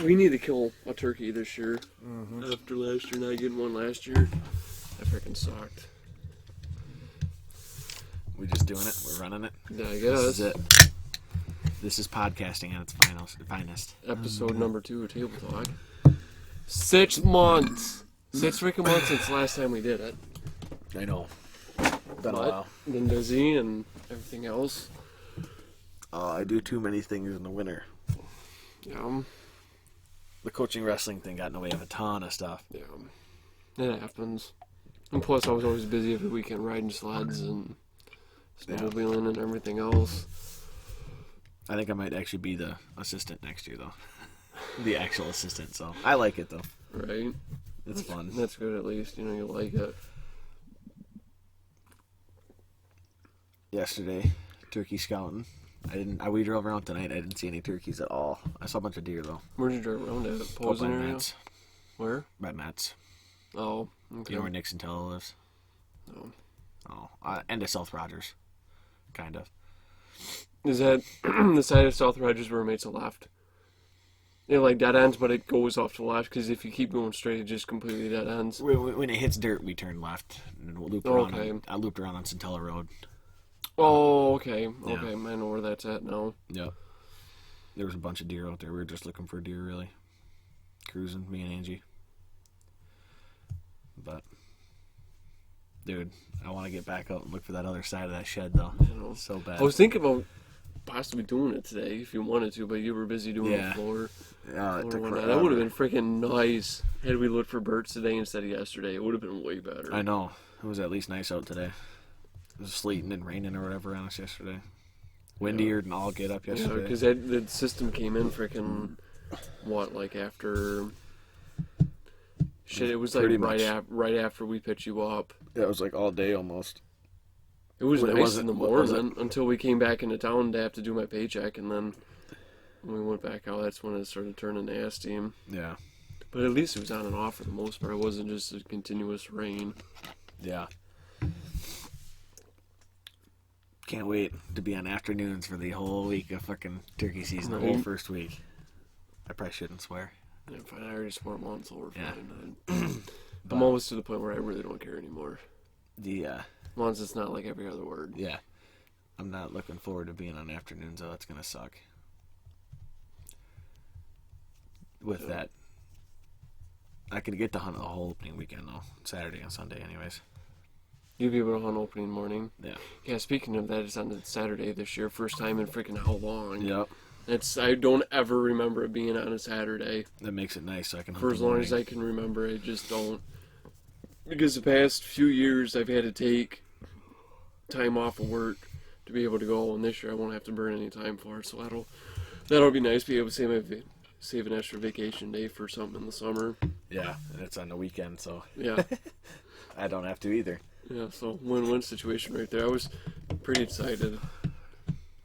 We need to kill a turkey this year. Mm-hmm. After last year, not getting one last year. That freaking sucked. We're just doing it. We're running it. Yeah, I guess. This is it. This is podcasting at its finest. Episode number 2 of Table Talk. 6 months. 6 freaking months since the last time we did it. I know. Been a while. Been busy and everything else. I do too many things in the winter. Yeah. The coaching wrestling thing got in the way of a ton of stuff. Yeah. It happens. And plus, I was always busy every weekend riding sleds and snowmobiling and everything else. I think I might actually be the assistant next year, though. The actual assistant, so I like it, though. Right. It's fun. That's good, at least. You know, you like it. Yesterday, turkey scouting. We drove around tonight. I didn't see any turkeys at all. I saw a bunch of deer, though. Where'd you drive around at? Up Posen by area? Matt's. Where? By Matt's. Oh, okay. You know where Nixon Teller lives? No. Oh, and to South Rogers. Kind of. Is that the side of South Rogers where it makes a left? It like dead ends, but it goes off to the left because if you keep going straight, it just completely dead ends. When it hits dirt, we turn left and we'll loop around. Okay. I looped around on Centella Road. Oh, okay. Yeah. Okay, I know where that's at now. Yep. There was a bunch of deer out there. We were just looking for deer, really. Cruising, me and Angie. But, dude, I want to get back out and look for that other side of that shed, though. know. So bad. I was thinking about possibly doing it today if you wanted to, but you were busy doing the floor. Yeah, That would have been freaking nice had we looked for birds today instead of yesterday. It would have been way better. I know. It was at least nice out today. It was sleeting and raining or whatever on us yesterday. Windier than all get up yesterday. Yeah, because the system came in freaking, like after... Shit, it was like right after we picked you up. Yeah, it was like all day almost. It was nice in the was morning until we came back into town to have to do my paycheck, and then when we went back out, that's when it started turning nasty. Yeah. But at least it was on and off for the most part. It wasn't just a continuous rain. Yeah. Can't wait to be on afternoons for the whole week of fucking turkey season, the whole first week. I probably shouldn't swear. Yeah, fine. I already swore once, so we're Yeah. fine. I'm almost to the point where I really don't care anymore. Once it's not like every other word. Yeah. I'm not looking forward to being on afternoons, though. That's going to suck. With that, I could get to hunt the whole opening weekend, though. Saturday and Sunday, anyways. You'll be able to hunt opening morning. Yeah. Yeah, speaking of that, it's on Saturday this year. First time in freaking how long? Yep. I don't ever remember it being on a Saturday. That makes it nice so I can hunt for as long as I can remember. I just don't. Because the past few years I've had to take time off of work to be able to go, and this year I won't have to burn any time for it, so that'll be nice to be able to save an extra vacation day for something in the summer. Yeah, and it's on the weekend, so yeah. I don't have to either. Yeah, so win-win situation right there. I was pretty excited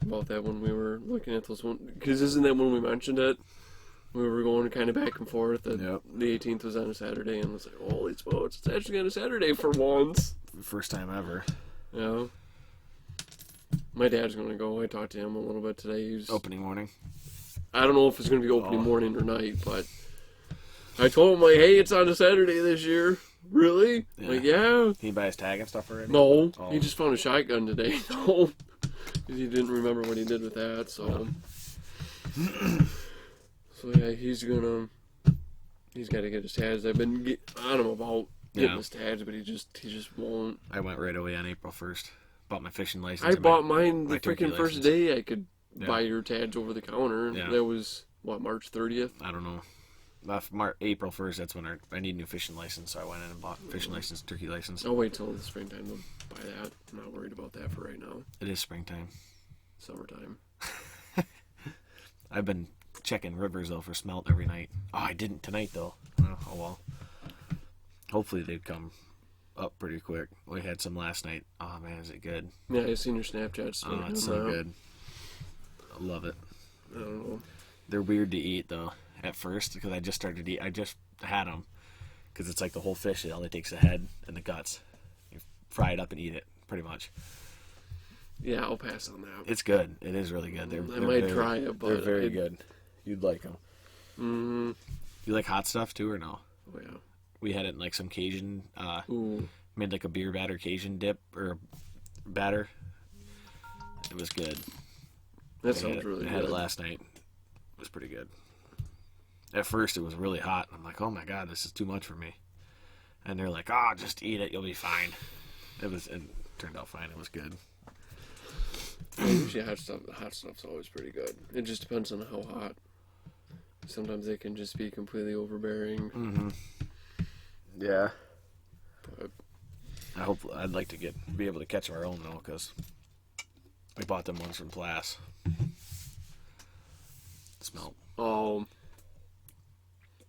about that when we were looking at those ones. Because isn't that when we mentioned it? We were going kind of back and forth. That the 18th was on a Saturday, and I was like, holy smokes, it's actually on a Saturday for once. First time ever. Yeah. My dad's going to go. I talked to him a little bit today. Opening morning? I don't know if it's going to be opening morning or night, but I told him, like, hey, it's on a Saturday this year. Really? Yeah. Like, yeah. He buy his tag and stuff already? No. Oh. He just found a shotgun today. No. He didn't remember what he did with that, so... So, yeah, he's got to get his tags. I've been on him about getting his tags, but he just won't. I went right away on April 1st. Bought my fishing license. I bought mine the freaking first day I could buy your tags over the counter. Yeah. That was, March 30th? I don't know. April 1st, that's when I need a new fishing license, so I went in and bought fishing license, turkey license. I'll wait till the springtime to buy that. I'm not worried about that for right now. It is springtime. Summertime. I've been checking rivers, though, for smelt every night. Oh, I didn't tonight, though. Oh, well. Hopefully they'd come up pretty quick. We had some last night. Oh, man, is it good? Yeah, I seen your Snapchats. Oh, it's so good. I love it. I don't know. They're weird to eat, though, at first, because I just started to eat. I just had them, because it's like the whole fish. It only takes the head and the guts. You fry it up and eat it, pretty much. Yeah, I'll pass on that. It's good. It is really good. I might try it, but they're very good. You'd like them. Mm-hmm. You like hot stuff too, or no? Oh, yeah. We had it in like some Cajun, Ooh. made like a beer batter Cajun dip or batter. It was good. That sounds really I good. had it last night. It was pretty good. At first, it was really hot. I'm like, oh my god, this is too much for me. And they're like, oh, just eat it, you'll be fine. It turned out fine. It was good. Yeah, usually hot stuff's always pretty good. It just depends on how hot. Sometimes they can just be completely overbearing. Mm-hmm. Yeah. But I'd like to be able to catch our own though, because we bought them ones from Plas. Smell.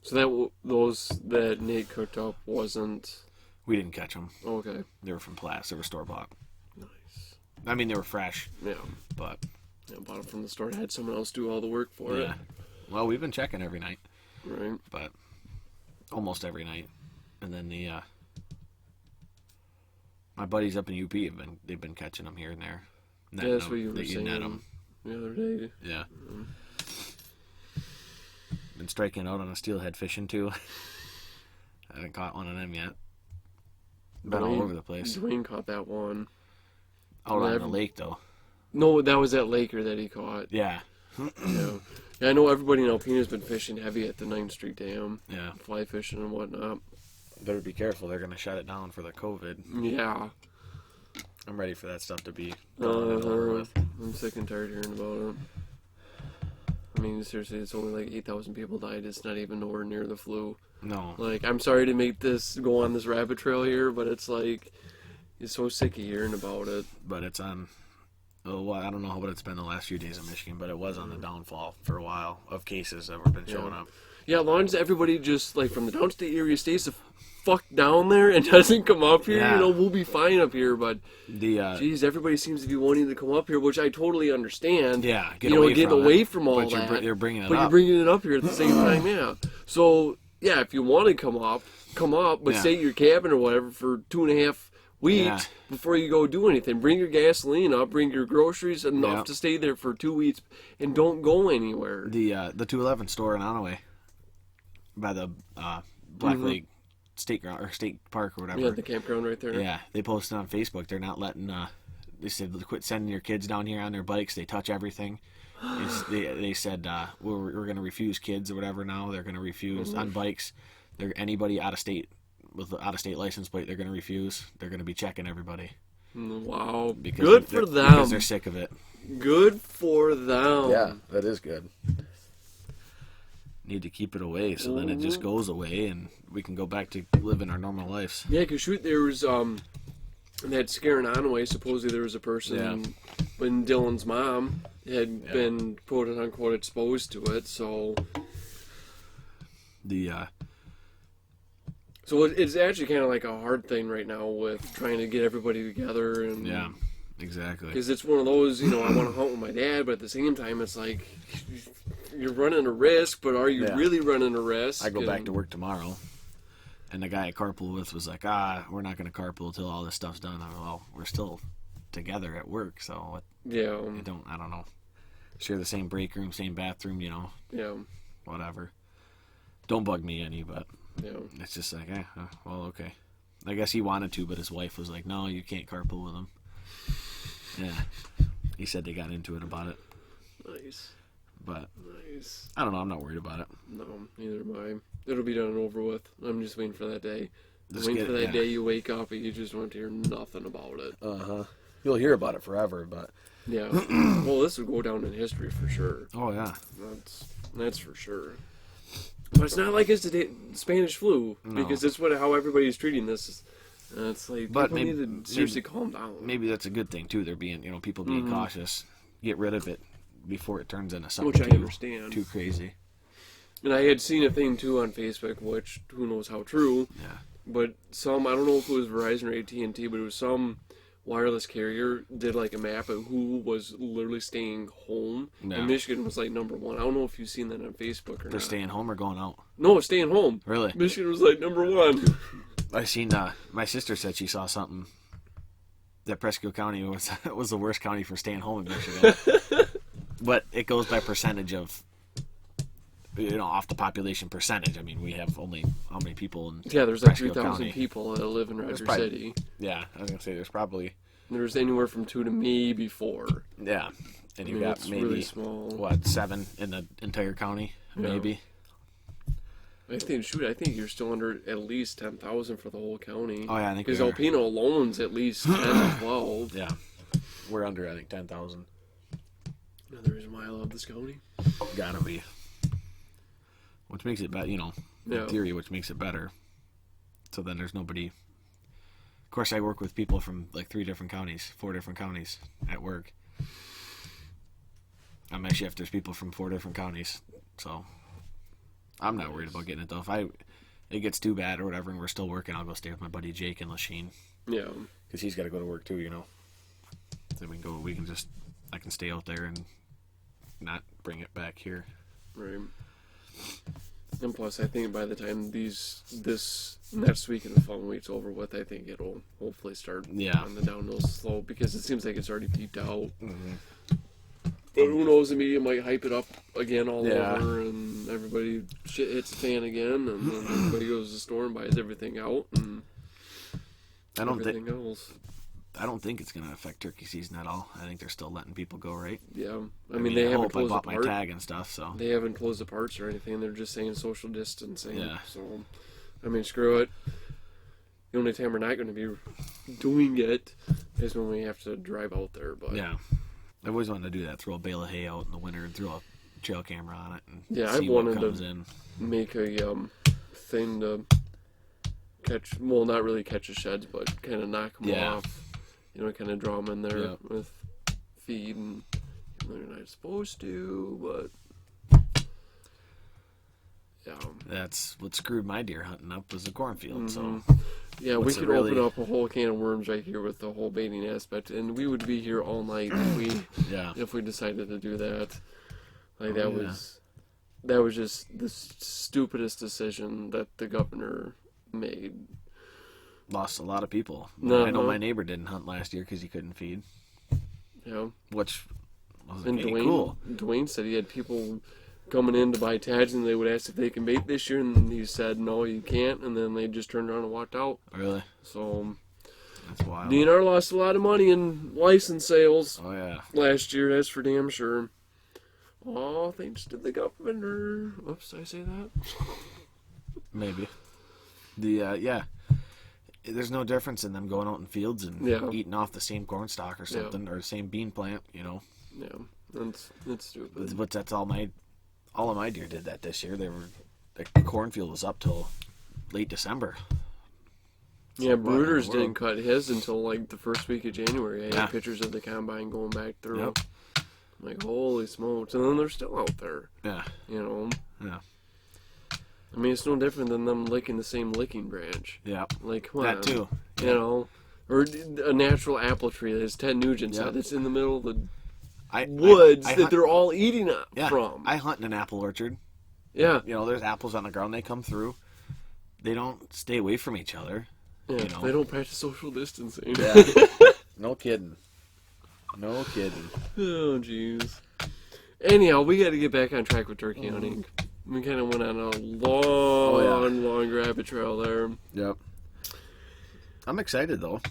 so those that Nate cooked up wasn't. We didn't catch them. Okay. They were from Plas. They were store bought. Nice. I mean, they were fresh, Yeah. but Yeah, bought it from the store. Had someone else do all the work for yeah. Well, we've been checking every night, it. Right. but almost every night. And then my buddies up in UP they've been catching them here and there. Yeah, that's what you were saying net 'em. the other day. Yeah. Been striking out on a steelhead fishing too. I haven't caught one of them yet. Been all over the place. Dwayne caught that one. Out on the lake though. No, that was that Laker that he caught. Yeah. Yeah. Yeah, I know everybody in Alpena's been fishing heavy at the 9th Street Dam. Yeah. Fly fishing and whatnot. Better be careful. They're gonna shut it down for the COVID. Yeah. I'm ready for that stuff to be done and over with. I'm sick and tired hearing about it. I mean, seriously, it's only like 8,000 people died. It's not even nowhere near the flu. No. Like, I'm sorry to make this go on this rabbit trail here, but it's like, you're so sick of hearing about it. But it's on. Well, I don't know what it's been the last few days in Michigan, but it was on the downfall for a while of cases that have been showing up. Yeah, as long as everybody just, like, from the downstate area stays the fuck down there and doesn't come up here, Yeah. we'll be fine up here. But, The geez, everybody seems to be wanting to come up here, which I totally understand. yeah, Getting away from all but that. You're bringing it But up. you're bringing it up here at the same time, yeah. So, yeah, if you want to come up, but Yeah. stay at your cabin or whatever for 2.5 weeks Yeah. before you go do anything. Bring your gasoline up, bring your groceries, enough Yeah. to stay there for 2 weeks, and don't go anywhere. The 211 store in Onaway by the Black Lake State Ground or State Park or whatever. Yeah, the campground right there. Yeah, they posted on Facebook. They're not letting. They said quit sending your kids down here on their bikes. They touch everything. They said we're going to refuse kids or whatever. Now they're going to refuse on bikes. Anybody out of state with an out of state license plate. They're going to refuse. They're going to be checking everybody. Wow. Because Good for them. Because they're sick of it. Good for them. that is good. Need to keep it away, so then it just goes away, and we can go back to living our normal lives. Yeah, because there was that scare in Onaway. Supposedly there was a person when Dylan's mom had been quote unquote exposed to it. So it's actually kind of like a hard thing right now with trying to get everybody together and yeah, exactly. because it's one of those, I want to hunt with my dad, but at the same time it's like you're running a risk, but are you really running a risk? I go back to work tomorrow, and the guy I carpool with was like, we're not going to carpool till all this stuff's done. I'm like, well, we're still together at work, so I don't know. Share the same break room, same bathroom, Yeah. whatever. Don't bug me any, but Yeah. it's just like, well, okay. I guess he wanted to, but his wife was like, no, you can't carpool with him. Yeah. He said they got into it about it. Nice. But Nice. I don't know. I'm not worried about it. No, neither am I. It'll be done and over with. I'm just waiting for that day. Just Waiting get for it, that day you wake up and you just want to hear nothing about it. Uh-huh. You'll hear about it forever, but... Yeah. Well, this would go down in history for sure. Oh, yeah. That's for sure. But it's not like it's the Spanish flu, because that's how everybody's treating this. It's like, But people need to seriously calm down. Maybe that's a good thing, too. They're being, people being cautious. Get rid of it before it turns into something Which I understand. too crazy. And I had seen a thing, too, on Facebook, which, who knows how true, Yeah. but I don't know if it was Verizon or AT&T, but it was some wireless carrier did like a map of who was literally staying home, Yeah. and Michigan was like number one. I don't know if you've seen that on Facebook or They're not. staying home or going out? No, staying home. Really? Michigan was like number one. I seen, my sister said she saw something that Prescott County was the worst county for staying home in Michigan. But it goes by percentage of off the population percentage. I mean, we have only how many people in Yeah, there's like Prescott 3,000 County? people that live in Rogers probably- City. Yeah, I was gonna say there's probably There's anywhere from 2 to maybe 4. yeah, and I you mean, got it's maybe really small. what 7 in the entire county, Yeah. maybe. I think you're still under at least 10,000 for the whole county. Oh yeah, I think Because we are. Alpena alone's at least 10 to 12. Yeah, we're under I think 10,000. Another reason why I love this county. Gotta be. Which makes it better, in Yeah. theory, which makes it better. So then there's nobody. Of course, I work with people from like 4 different counties at work. On my shift, there's people from 4 different counties, so I'm not worried about getting it though. If it gets too bad or whatever, and we're still working, I'll go stay with my buddy Jake in Lachine Yeah. because he's got to go to work too, Then I can stay out there and not bring it back here. Right. And plus, I think by the time this next week and the following week's over with, I think it'll hopefully start Yeah. on the downhill slope because it seems like it's already peaked out. Mm-hmm. But who knows? The media might hype it up again all Yeah. over, and everybody shit hits the fan again, and then everybody goes to the store and buys everything out, and I don't think everything else. it's going to affect turkey season at all. I think they're still letting people go, right? Yeah, I mean they haven't I closed the bought my park. tag and stuff, so They haven't closed the parts or anything. They're just saying social distancing. Yeah. So, I mean, screw it. The only time we're not going to be doing it is when we have to drive out there. But yeah. I've always wanted to do that. Throw a bale of hay out in the winter and throw a trail camera on it and Yeah, see I've what wanted to- comes in. make a thing to catch. Well, not really catch the sheds, but kind of knock them Yeah. off. Kind of draw them in there Yeah. with feed, and they're not supposed to, but yeah. That's what screwed my deer hunting up was the cornfield. So Mm-hmm. Yeah, What's we it could open really- up a whole can of worms right here with the whole baiting aspect, and we would be here all night yeah, if we decided to do that. Like Oh, that was just the stupidest decision that the governor made. lost a lot of people. Uh-huh. I know my neighbor didn't hunt last year because he couldn't feed, which was And like, hey, Dwayne, cool. Dwayne said he had people coming in to buy tags, and they would ask if they can bait this year, and he said no, you can't, and then they just turned around and walked out. Really, So that's wild. DNR lost a lot of money in license sales Oh yeah, last year. That's for damn sure. Oh, thanks to the governor. Oops, did I say that? maybe. Yeah. There's no difference in them going out in fields and Yeah. eating off the same corn stalk or something, or the same bean plant, Yeah, that's stupid. But that's all of my deer did that this year. The cornfield was up till late December. Yeah, What in the Brooders world? didn't cut his until like the first week of January. I had Yeah. pictures of the combine going back through. Yep. I'm like, holy smokes. And then they're still out there, Yeah, yeah, I mean, it's no different than them licking the same licking branch. yeah. Like, come That on. too. Or a natural apple tree, as Ted Nugent Yeah. said, that's in the middle of the I woods I that hunt- they're all eating yeah, from. I hunt in an apple orchard. Yeah. There's apples on the ground. They come through. They don't stay away from each other. Yeah, You know. they don't practice social distancing. No kidding. No kidding. Oh, jeez. Anyhow, we got to get back on track with Mm-hmm. turkey hunting. We kind of went on a Oh, long rabbit trail there. Yep. I'm excited though.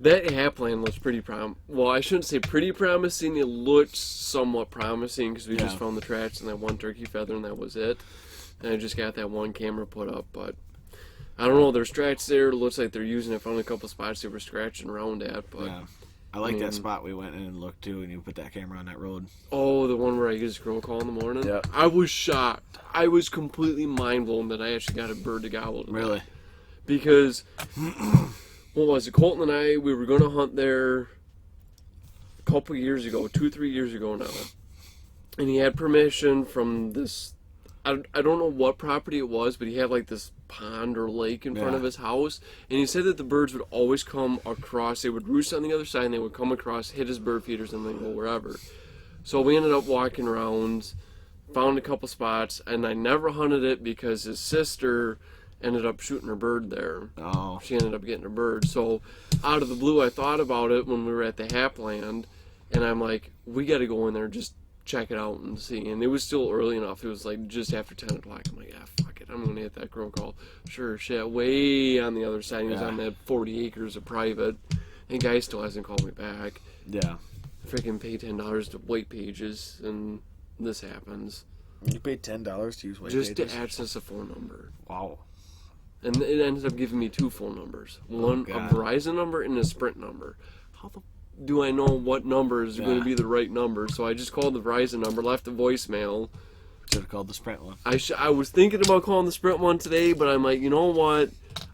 That hat plan looks pretty well, I shouldn't say pretty promising. It looked somewhat promising because we just Yeah. found the tracks and that one turkey feather and that was it. And I just got that one camera put up, but I don't know. There's tracks there. It looks like they're using it. Found a couple spots they were scratching around at, but Yeah. I like Man. that spot we went in and looked to, and you put that camera on that road. oh, the one where I get a squirrel call in the morning. Yeah. I was shocked. I was completely mind blown that I actually got a bird to gobble. Today. Really? Because what was it? Colton and I, we were going to hunt there a couple years ago, 2-3 years ago now, and he had permission from this. I don't know what property it was, but he had like this pond or lake in front Yeah. of his house, and he said that the birds would always come across. They would roost on the other side, and they would come across, hit his bird feeders, and then go wherever. So we ended up walking around, found a couple spots, and I never hunted it because his sister ended up shooting her bird there. Oh. She ended up getting a bird. So out of the blue, I thought about it when we were at the Hapland, and I'm like, we got to go in there and just check it out and see. And it was still early enough. It was like just after 10 o'clock. I'm like, fuck it. I'm going to hit that girl call. Sure, shit. Way on the other side. He was on that 40 acres of private. And the guy still hasn't called me back. Yeah. Freaking pay $10 to White Pages, and this happens. You paid $10 to use White Just Pages? to access a phone number. Wow. And it ended up giving me 2 phone numbers. One, a Verizon number and a Sprint number. How the do I know what number is going to be the right number? So I just called the Verizon number, left a voicemail. Should have called the Sprint one. I was thinking about calling the Sprint one today, but I'm like, you know what?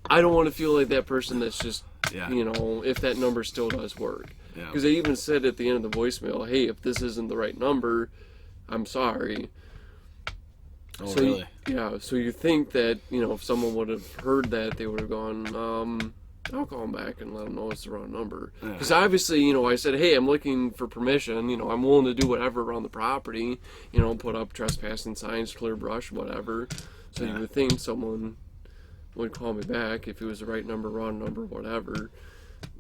I don't want to feel like that person that's just, you know, if that number still does work. Because they even said at the end of the voicemail, hey, if this isn't the right number, I'm sorry. Oh, so really? So you think that, you know, if someone would have heard that, they would have gone, I'll call them back and let them know it's the wrong number. Because obviously, you know, I said, hey, I'm looking for permission. You know, I'm willing to do whatever around the property. You know, put up trespassing signs, clear brush, whatever. So you would think someone would call me back if it was the right number, wrong number, whatever.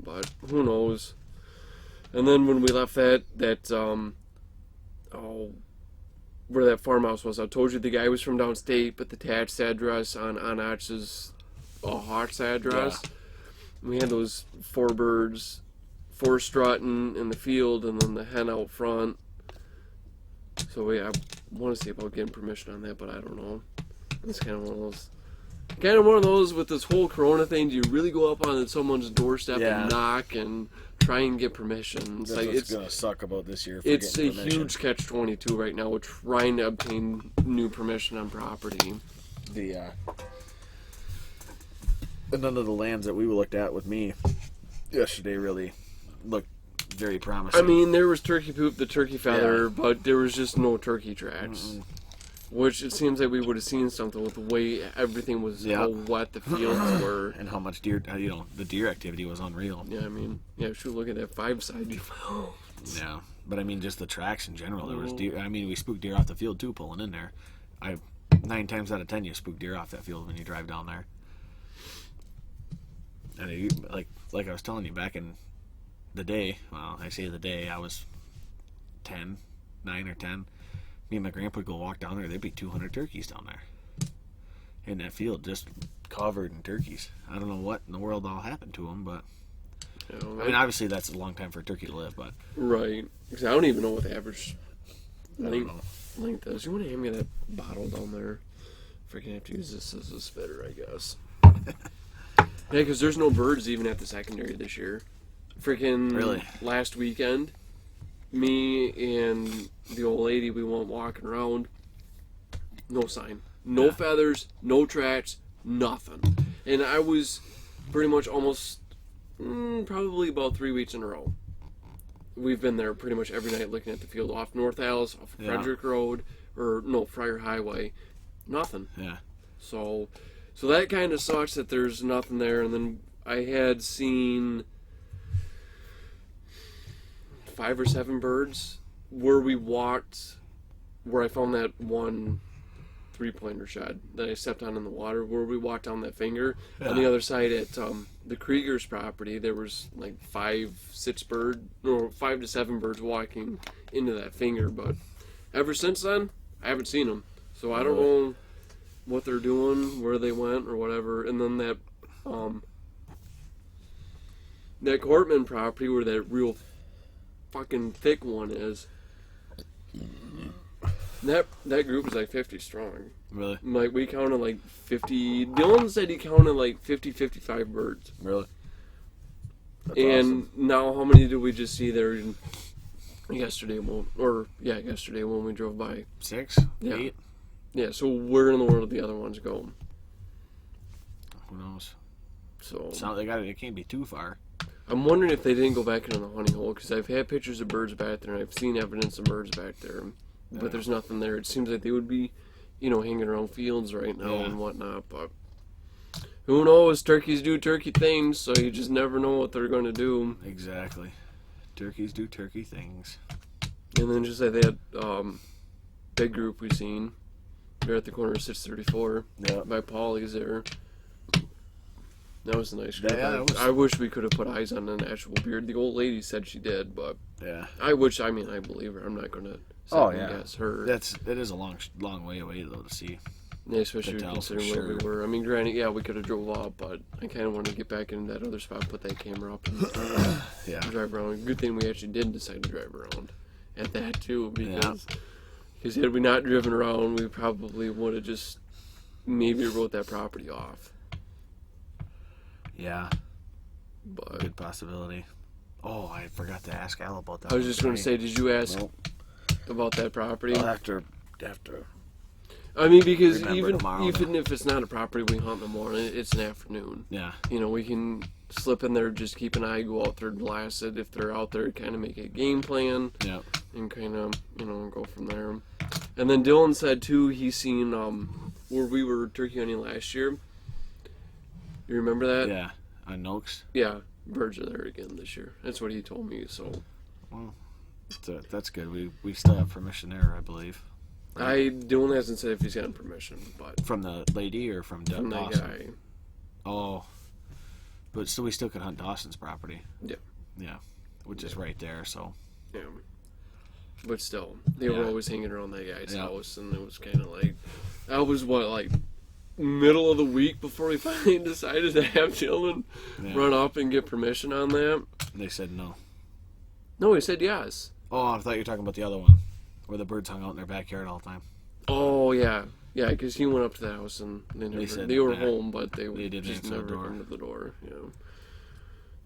But who knows? And then when we left where that farmhouse was, I told you the guy was from downstate, but the tax address on Arch's Hawks address. Yeah. We had those 4 birds, 4 strutting in the field, and then the hen out front. So I want to see about getting permission on that, but I don't know. It's kind of one of those with this whole Corona thing. Do you really go up on someone's doorstep and knock and try and get permission? That's like, what's gonna suck about this year. It's a huge catch-22 right now with trying to obtain new permission on property. None of the lands that we looked at with me yesterday really looked very promising. I mean, there was turkey poop, the turkey feather, but there was just no turkey tracks. Which it seems like we would have seen something with the way everything was, how wet the fields were. And how much deer, the deer activity was unreal. Yeah, I mean, look at that 5 side you found. Yeah, but I mean, just the tracks in general. There was deer. I mean, we spooked deer off the field too, pulling in there. 9 times out of 10, you spook deer off that field when you drive down there. And like I was telling you back in the day, well, I say the day, I was 9 or 10. Me and my grandpa would go walk down there. There'd be 200 turkeys down there in that field, just covered in turkeys. I don't know what in the world all happened to them, but I mean, obviously that's a long time for a turkey to live, but right. Because I don't even know what the average length is. You want to hand me that bottle down there? Freaking have to use this as a spitter, I guess. Yeah, because there's no birds even at the secondary this year. Freaking last weekend, me and the old lady, we went walking around. No sign. No feathers, no tracks, nothing. And I was pretty much almost, probably about 3 weeks in a row. We've been there pretty much every night looking at the field off North Allis, off Frederick Road, Friar Highway. Nothing. Yeah. So that kind of sucks that there's nothing there. And then I had seen 5 or 7 birds where we walked, where I found that one 3-pointer shed that I stepped on in the water, where we walked down that finger. Yeah. On the other side at the Krieger's property, there was like 5 to 7 birds walking into that finger. But ever since then, I haven't seen them. So I don't know what they're doing, where they went, or whatever. And then that Cortman property where that real fucking thick one is, that group is like 50 strong. Really? Like, we counted like 50. Dylan said he counted like 55 birds. Really? That's awesome. Now how many did we just see there yesterday when we drove by? 6? 8? Yeah, so where in the world did the other ones go? Who knows? So it can't be too far. I'm wondering if they didn't go back into the honey hole, because I've had pictures of birds back there, and I've seen evidence of birds back there, but there's nothing there. It seems like they would be, hanging around fields right now and whatnot, but who knows? Turkeys do turkey things, so you just never know what they're going to do. Exactly. Turkeys do turkey things. And then just like that big group we seen, they're at the corner of 634 by Paulie's there. That was a nice group. I wish we could have put eyes on an actual beard. The old lady said she did, but I believe her. I'm not going to second guess her. It is a long way away though to see. Yeah, especially tell for considering where we sure. were. I mean, granted, yeah, we could have drove up, but I kind of wanted to get back into that other spot, put that camera up, and Yeah. drive around. Good thing we actually did decide to drive around at that too, because had we not driven around, we probably would have just maybe wrote that property off. Yeah. But Good possibility. Oh, I forgot to ask Al about that. I was just going to say, did you ask Nope. about that property? I'll have to. I mean, because remember tomorrow, even if it's not a property we hunt in the morning, it's an afternoon. Yeah. You know, we can slip in there, just keep an eye, go out there and blast it. If they're out there, kind of make a game plan Yeah. and kind of, go from there. And then Dylan said, too, he's seen where we were turkey hunting last year. You remember that? Yeah. On Noakes. Yeah, birds are there again this year. That's what he told me, so. Well, that's good. We still have permission there, I believe. Dylan hasn't said if he's gotten permission, but From the lady or from from that Dawson? guy. Oh. But we still could hunt Dawson's property. Yeah. Yeah. Which is right there, so. Yeah. But still, they were Yeah. always hanging around that guy's Yeah. house, and it was kind of like, that was middle of the week before we finally decided to have Dylan Yeah. run up and get permission on that. They said no. No, he said yes. Oh, I thought you were talking about the other one. Where the birds hung out in their backyard all the time. Oh, yeah. Yeah, because he went up to the house, and they said they were that. home, but they didn't just answer the never door. come to the door. Yeah.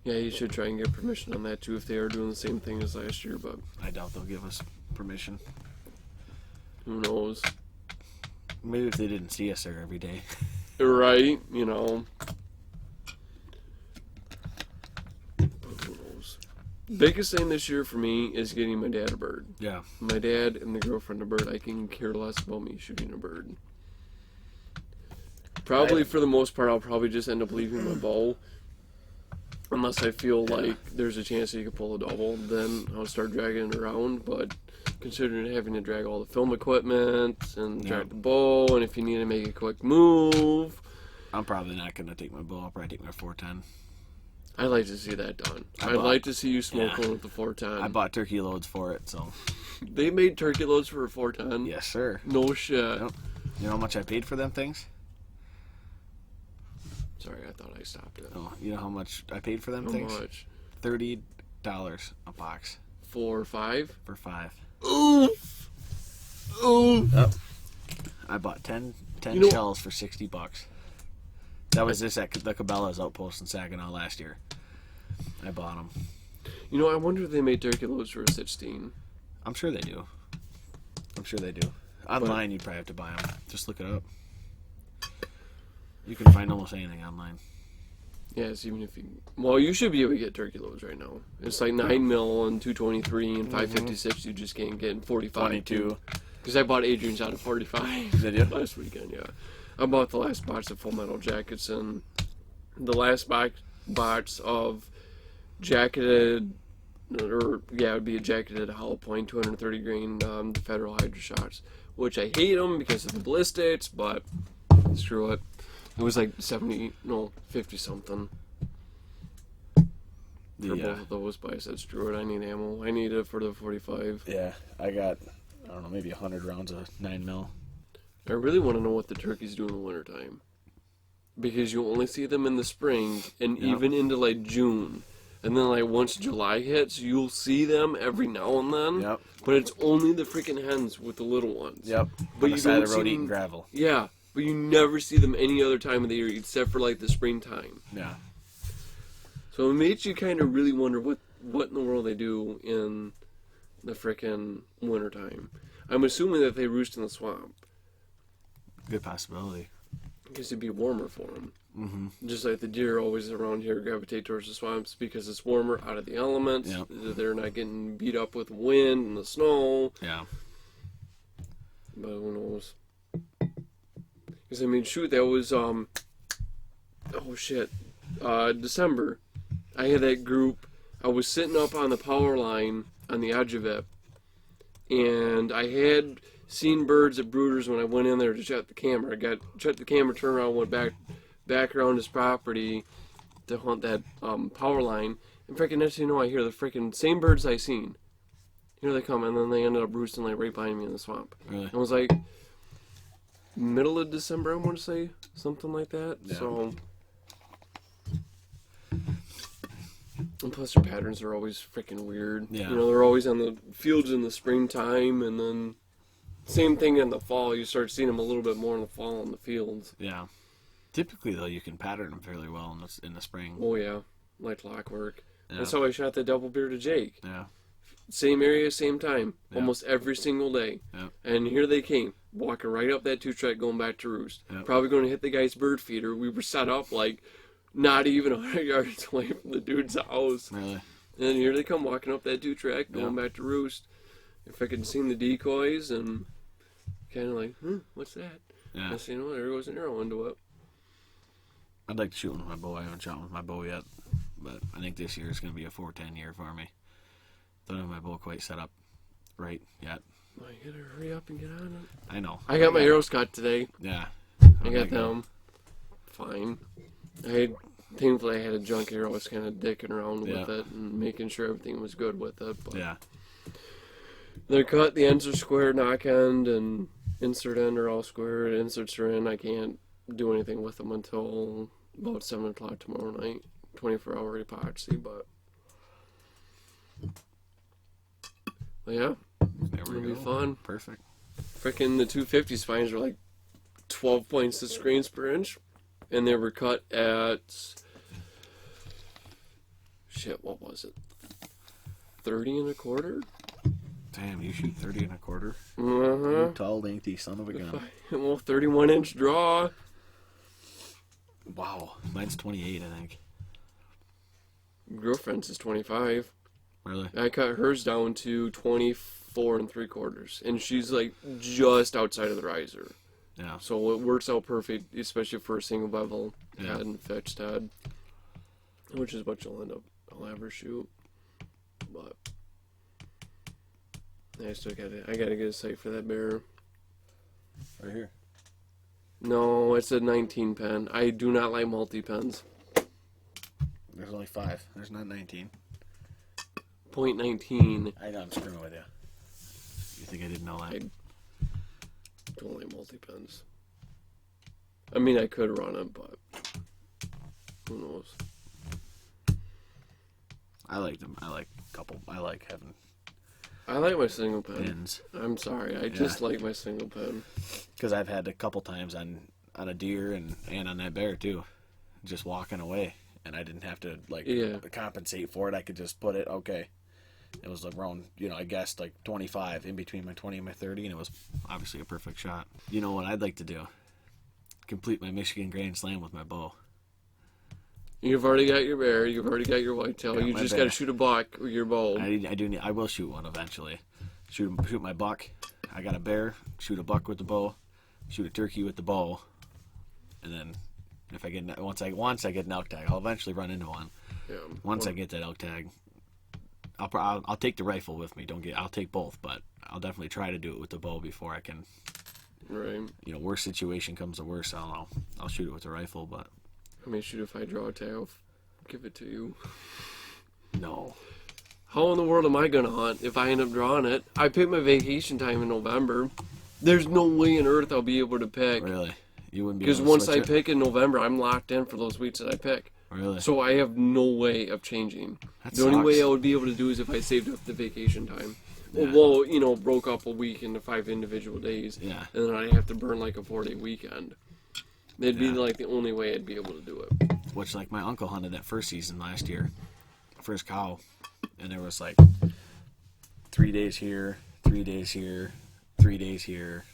Yeah, you should try and get permission on that, too, if they are doing the same thing as last year, but I doubt they'll give us permission. who knows? Maybe if they didn't see us there every day. Right, But who knows? Biggest thing this year for me is getting my dad a bird. Yeah. My dad and the girlfriend a bird. I can care less about me shooting a bird. Probably for the most part, I'll probably just end up leaving my bow. Unless I feel like there's a chance that you could pull a double, then I'll start dragging it around. But considering having to drag all the film equipment and drag the bow, and if you need to make a quick move, I'm probably not going to take my bow. I'll probably take my 410. I'd like to see that done. I'd bought- like to see you smoke yeah. one with the 410. I bought turkey loads for it, so. They made turkey loads for a 410? Yes, sir. No shit. Yep. You know how much I paid for them things? Sorry, I thought I stopped it. Oh, you know how much I paid for them How things? much? $30 a box 4 or 5? for 5. Oof! Oof! Yep. I bought 10 You know- shells for $60. That was this at the Cabela's outpost in Saginaw last year. I bought them. I wonder if they made turkey loads for a 16. I'm sure they do. Online, you'd probably have to buy them. Just look it up. You can find almost anything online. Yes, even if you... Well, you should be able to get turkey loads right now. It's like 9 mil and 223 and 556 you just can't get in 45. 22. Because I bought Adrian's out of 45 Did you? last weekend, yeah. I bought the last box of Full Metal Jackets and the last box of jacketed... it would be a jacketed hollow point 230 grain Federal Hydra shots, which I hate them because of the ballistics, but screw it. It was like 50 something for both of those, but I said screw it, I need ammo. I need it for the 45. Yeah, I got, I don't know, maybe 100 rounds of 9 mil. I really want to know what the turkeys do in the wintertime. Because you only see them in the spring and even into like June. And then like once July hits, you'll see them every now and then. Yep. But it's only the freaking hens with the little ones. Yep. But On you the side don't of the road see eating them, gravel. Yeah, but you never see them any other time of the year except for like the springtime. Yeah. So it makes you kind of really wonder what in the world they do in the frickin' wintertime. I'm assuming that they roost in the swamp. Good possibility. Because it'd be warmer for them. Mm-hmm. Just like the deer always around here gravitate towards the swamps because it's warmer, out of the elements. Yep. They're not getting beat up with wind and the snow. Yeah. But who knows? Because, I mean, shoot, that was, December. I had that group. I was sitting up on the power line on the edge of it. And I had seen birds at Brooders when I went in there to check the camera. I checked the camera, turned around, went back around his property to hunt that power line. And freaking next thing you know, I hear the freaking same birds I seen. Here they come, and then they ended up roosting like right behind me in the swamp. Really? It was like middle of December, I want to say, something like that. Yeah. So, and plus their patterns are always freaking weird. Yeah. You know, they're always on the fields in the springtime, and then same thing in the fall. You start seeing them a little bit more in the fall in the fields. Yeah. Typically, though, you can pattern them fairly well in the spring. Oh yeah, like clockwork. Yeah. That's how I shot the double-bearded Jake. Yeah. Same area, same time, Yeah. almost every single day. Yeah. And here they came, walking right up that two-track, going back to roost. Yeah. Probably going to hit the guy's bird feeder. We were set up like not even 100 yards away from the dude's house. Really? And here they come, walking up that two-track, going Yeah. back to roost. If I could see the decoys and kind of like, what's that? Yeah. I see, no, there goes an arrow into it. I'd like to shoot with my bow. I haven't shot with my bow yet, but I think this year is going to be a 410 year for me. Don't have my bow quite set up right yet. Well, you gotta hurry up and get on it. I know. I got my arrows cut today. Yeah. I got them. Fine. Thankfully, I had a junk arrow. I was kind of dicking around with Yeah. it and making sure everything was good with it. But Yeah. they're cut. The ends are square. Knock end and insert end are all square. Inserts are in. I can't do anything with them until about 7 o'clock tomorrow night. 24-hour epoxy, but yeah, There we it'll go. be fun. Perfect. Frickin' the 250 spines are like 12.6 grains per inch, and they were cut at what was it? 30 and a quarter? Damn, you shoot 30 and a quarter? Uh-huh. You tall, dainty son of a gun. Well, 31-inch draw. Wow. Mine's 28, I think. Girlfriend's is 25. Really? I cut hers down to 24 and 3/4, and she's like just outside of the riser. Yeah. So it works out perfect, especially for a single bevel Yeah. head and fixed head, which is what I'll ever shoot. But I gotta get a sight for that bear. Right here. No, it's a 19 pen. I do not like multi pens. There's only 5. There's not 19. .19. I know I'm screwing with you. You think I didn't know that? Don't like multi pens. I mean, I could run it, but who knows? I like them. I like a couple. I like having I like my single pen. pins. I'm sorry, I just like my single pen. Because I've had a couple times on a deer and on that bear too, just walking away, and I didn't have to compensate for it. I could just put it. Okay, it was around I guessed like 25 in between my 20 and my 30, and it was obviously a perfect shot. You know what I'd like to do? Complete my Michigan Grand Slam with my bow. You've already got your bear. You've already got your whitetail. Got You my just bear. got to shoot a buck with your bow. I will shoot one eventually. Shoot my buck. I got a bear. Shoot a buck with the bow. Shoot a turkey with the bow. And then if I get once I get an elk tag, I'll eventually run into one. Yeah. Once I get that elk tag, I'll take the rifle with me. I'll take both, but I'll definitely try to do it with the bow before I can. Right. Worst situation comes to worst, I'll shoot it with the rifle. But I mean, shoot, if I draw a tag, I'll give it to you. no, How in the world am I going to hunt if I end up drawing it? I pick my vacation time in November. There's no way on earth I'll be able to pick. really, you wouldn't be Because able to once switch I it? pick in November, I'm locked in for those weeks that I pick. Really, So I have no way of changing. That The only sucks. way I would be able to do is if I saved up the vacation time. Yeah. Well, broke up a week into 5 individual days. Yeah. And then I'd have to burn like a 4-day weekend. That'd be Yeah. like the only way I'd be able to do it. Which, like, my uncle hunted that first season last year, first cow, and there was like 3 days here, 3 days here, 3 days here,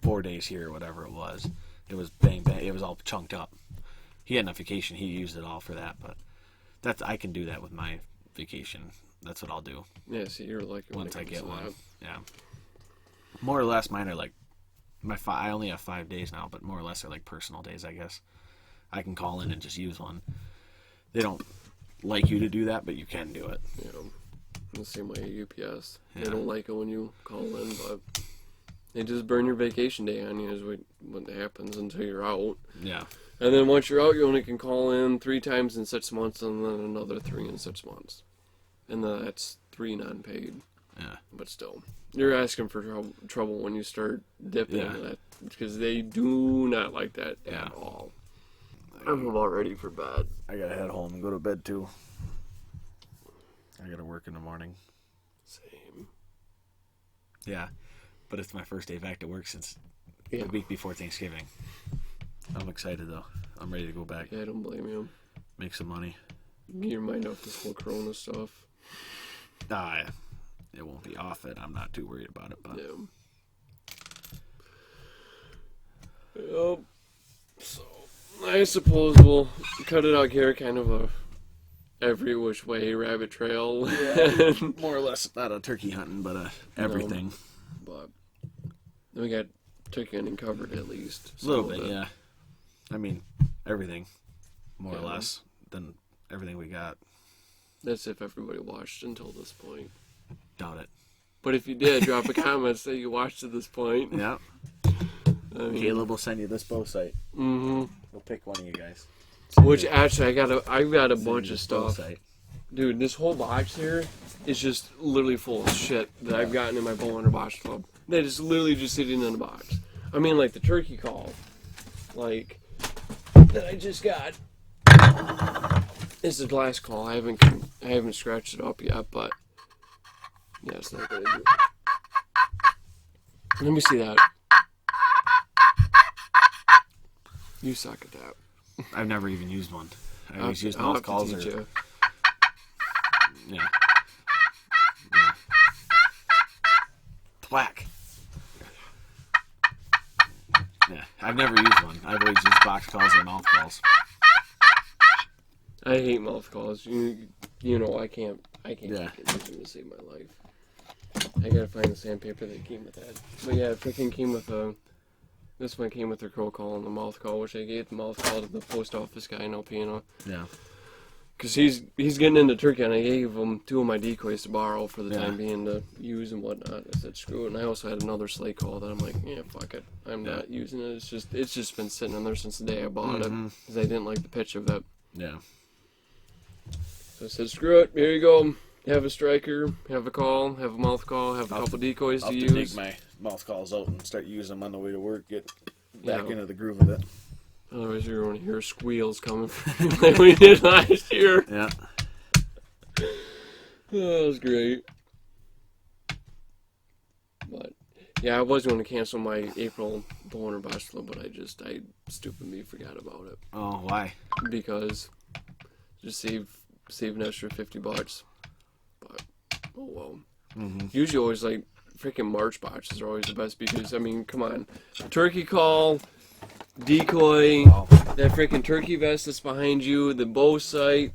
4 days here, whatever it was. It was bang bang. It was all chunked up. He had enough vacation. He used it all for that. But I can do that with my vacation. That's what I'll do Yeah, see, you're like once I get one. Yeah. More or less, mine are like I only have 5 days now, but more or less are like personal days, I guess. I can call in and just use one. They don't like you to do that, but you can do it. The same way at UPS. Yeah. They don't like it when you call in, but they just burn your vacation day on you is what happens until you're out. Yeah. And then once you're out, you only can call in 3 times in 6 months and then another 3 in 6 months. And then that's 3 non-paid. Yeah. But still, you're asking for trouble when you start dipping into that, because they do not like that at all. I'm about ready for bed. I gotta head home and go to bed too. I gotta work in the morning. Same. Yeah, but it's my first day back to work since Yeah. the week before Thanksgiving. I'm excited though. I'm ready to go back. Yeah, I don't blame you. Make some money. Get your mind off this whole Corona stuff. It won't be off it. I'm not too worried about it. But Yep. So, I suppose we'll cut it out here, kind of a every which way rabbit trail. more or less, not a turkey hunting, but everything. But we got turkey hunting covered at least. A little bit, yeah. I mean, everything, more or Yeah. less, than everything we got. That's if everybody watched until this point. Doubt it. But if you did, drop a comment, say you watched to this point. Yeah. I mean, Caleb will send you this bow sight. Mm-hmm. We'll pick one of you guys. Which actually, I've got a bunch of stuff. Sight. Dude, this whole box here is just literally full of shit that I've gotten in my bow hunter box club. That is literally just sitting in a box. I mean, like the turkey call, like that I just got. It's the glass call. I haven't scratched it up yet, but yeah, it's not gonna do. Let me see that. You suck at that. I've never even used one. I always use I'll mouth have to calls teach or you. yeah. Thwack. Yeah, I've never used one. I've always used box calls or mouth calls. I hate mouth calls. You know I can't Yeah. get anything to save my life. I gotta find the sandpaper that came with that. But yeah, it freaking came with this one came with the crow call and the mouth call, which I gave the mouth call to the post office guy in Alpena. Yeah. Cause he's getting into turkey, and I gave him 2 of my decoys to borrow for the Yeah. time being to use and whatnot. I said screw it, and I also had another sleigh call that I'm like, yeah, fuck it, I'm not using it. It's just been sitting in there since the day I bought it, because I didn't like the pitch of it. Yeah. So I said, screw it, here you go. Have a striker, have a call, have a mouth call, have a couple decoys I'll to have to use. take my mouth calls out and start using them on the way to work. Get back Yeah. into the groove of it. Otherwise, you're going to hear squeals coming from you like we did last year. Yeah. Oh, that was great. But yeah, I was going to cancel my April bow hunter box club, but I stupidly forgot about it Oh, why? because just save an extra $50. But oh well. Usually, always like freaking March boxes are always the best because I mean, come on, turkey call, decoy, that freaking turkey vest that's behind you, the bow sight,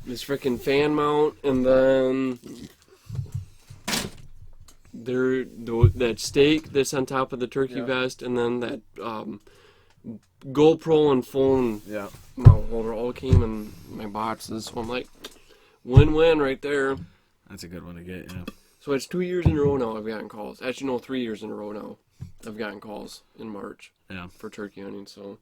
this freaking fan mount, and then that stake that's on top of the turkey vest, and then that GoPro and phone Yeah. mount holder all came in my boxes. So I'm like, win-win right there. That's a good one to get, yeah. So it's 2 years in a row now I've gotten calls. Actually, no, 3 years in a row now I've gotten calls in March Yeah. for turkey hunting. So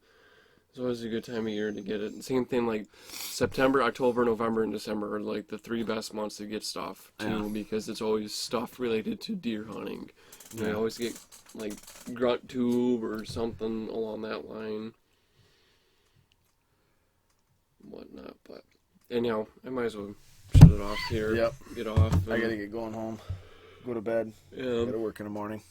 it's always a good time of year to get it. Same thing like September, October, November, and December are like the 3 best months to get stuff too, Yeah. because it's always stuff related to deer hunting. You Yeah. always get like grunt tube or something along that line, whatnot. But anyhow, I might as well shut it off here. Yep. Get off. I gotta get going home. Go to bed. Yeah. Gotta work in the morning.